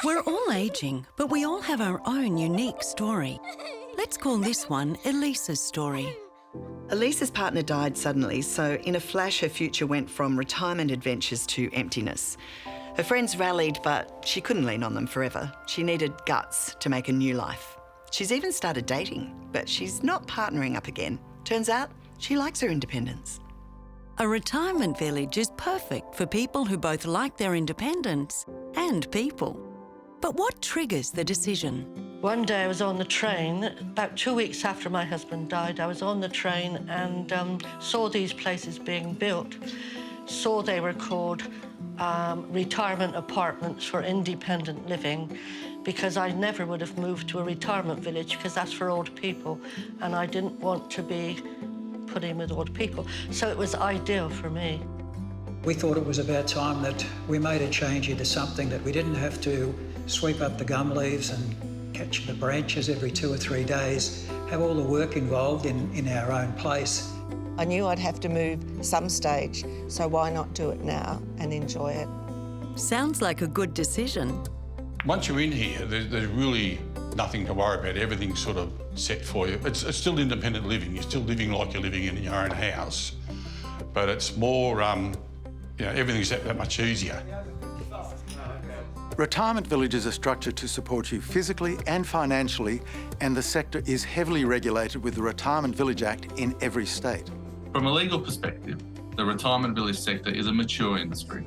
We're all ageing, but we all have our own unique story. Let's call this one Elisa's story. Elisa's partner died suddenly, so in a flash her future went from retirement adventures to emptiness. Her friends rallied, but she couldn't lean on them forever. She needed guts to make a new life. She's even started dating, but she's not partnering up again. Turns out she likes her independence. A retirement village is perfect for people who both like their independence and people. But what triggers the decision? One day I was on the train, about 2 weeks after my husband died. I was on the train and saw these places being built. Saw they were called retirement apartments for independent living, because I never would have moved to a retirement village because that's for old people, and I didn't want to be put in with old people. So it was ideal for me. We thought it was about time that we made a change into something that we didn't have to sweep up the gum leaves and catch the branches every 2 or 3 days, have all the work involved in our own place. I knew I'd have to move some stage, so why not do it now and enjoy it? Sounds like a good decision. Once you're in here, there's really nothing to worry about. Everything's sort of set for you. It's still independent living. You're still living like you're living in your own house, but it's more, everything's that much easier. Retirement villages are structured to support you physically and financially, and the sector is heavily regulated with the Retirement Village Act in every state. From a legal perspective, the retirement village sector is a mature industry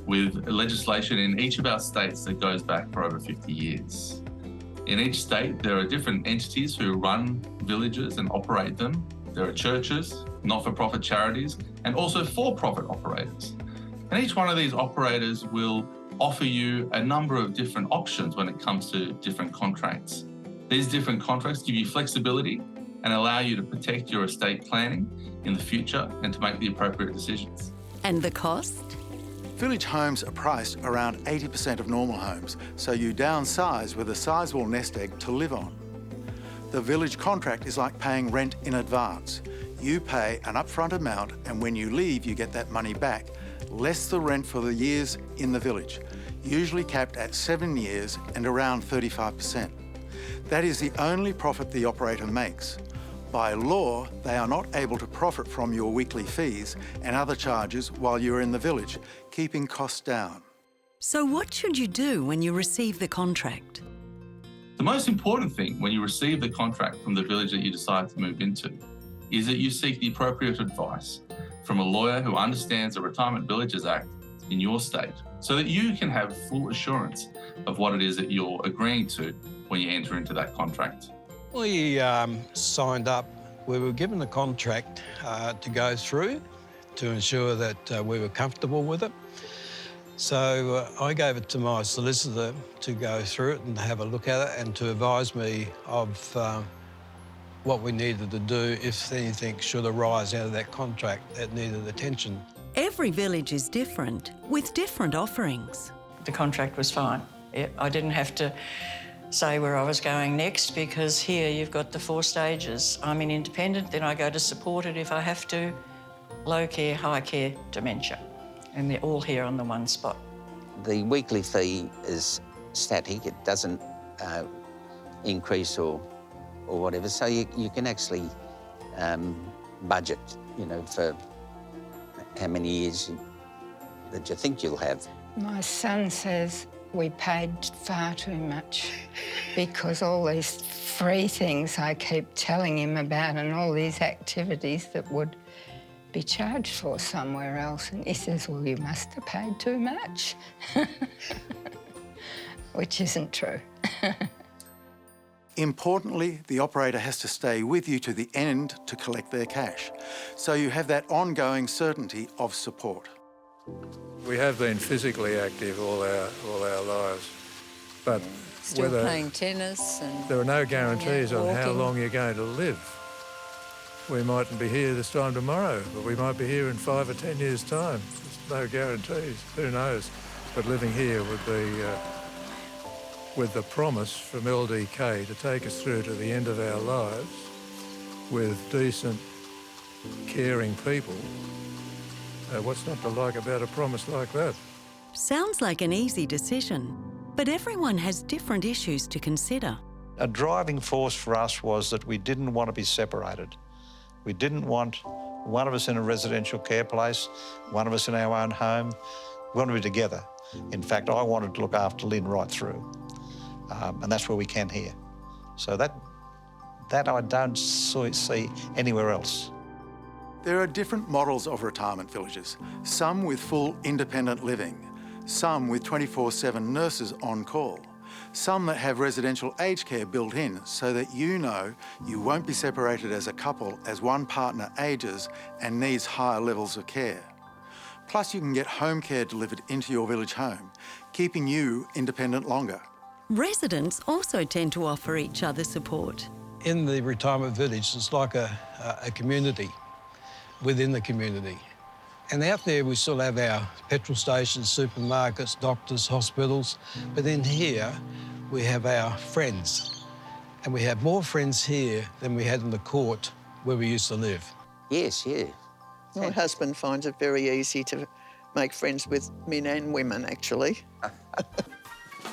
with legislation in each of our states that goes back for over 50 years. In each state, there are different entities who run villages and operate them. There are churches, not-for-profit charities, and also for-profit operators. And each one of these operators will offer you a number of different options when it comes to different contracts. These different contracts give you flexibility and allow you to protect your estate planning in the future and to make the appropriate decisions. And the cost? Village homes are priced around 80% of normal homes, so you downsize with a sizable nest egg to live on. The village contract is like paying rent in advance. You pay an upfront amount, and when you leave, you get that money back, less the rent for the years in the village, usually capped at 7 years and around 35%. That is the only profit the operator makes. By law, they are not able to profit from your weekly fees and other charges while you're in the village, keeping costs down. So what should you do when you receive the contract? The most important thing when you receive the contract from the village that you decide to move into is that you seek the appropriate advice from a lawyer who understands the Retirement Villages Act in your state, so that you can have full assurance of what it is that you're agreeing to when you enter into that contract. We signed up. We were given the contract to go through to ensure that we were comfortable with it. So I gave it to my solicitor to go through it and have a look at it and to advise me of what we needed to do if anything should arise out of that contract that needed attention. Every village is different, with different offerings. The contract was fine. I didn't have to say where I was going next, because here you've got the 4 stages. I'm in independent, then I go to supported if I have to, low care, high care, dementia. And they're all here on the one spot. The weekly fee is static. It doesn't increase or whatever, so you can actually budget, for how many years that you think you'll have. My son says we paid far too much because all these free things I keep telling him about and all these activities that would be charged for somewhere else. And he says, well, you must have paid too much, which isn't true. Importantly, the operator has to stay with you to the end to collect their cash, so you have that ongoing certainty of support. We have been physically active all our lives, but still playing tennis and there are no guarantees on how walking. long you're going to live. We mightn't be here this time tomorrow, but we might be here in 5 or 10 years' time. There's no guarantees. Who knows? But living here would be with the promise from LDK to take us through to the end of our lives with decent, caring people. What's not to like about a promise like that? Sounds like an easy decision. But everyone has different issues to consider. A driving force for us was that we didn't want to be separated. We didn't want one of us in a residential care place, one of us in our own home. We wanted to be together. In fact, I wanted to look after Lynn right through. And that's where we can here. So that I don't see anywhere else. There are different models of retirement villages, some with full independent living, some with 24/7 nurses on call, some that have residential aged care built in so that you know you won't be separated as a couple as one partner ages and needs higher levels of care. Plus, you can get home care delivered into your village home, keeping you independent longer. Residents also tend to offer each other support. In the retirement village, it's like a community within the community. And out there, we still have our petrol stations, supermarkets, doctors, hospitals. But in here, we have our friends. And we have more friends here than we had in the court where we used to live. Yes, yeah. My husband finds it very easy to make friends with men and women, actually.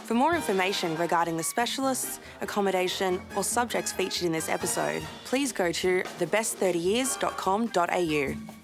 For more information regarding the specialists, accommodation or subjects featured in this episode, please go to thebest30years.com.au.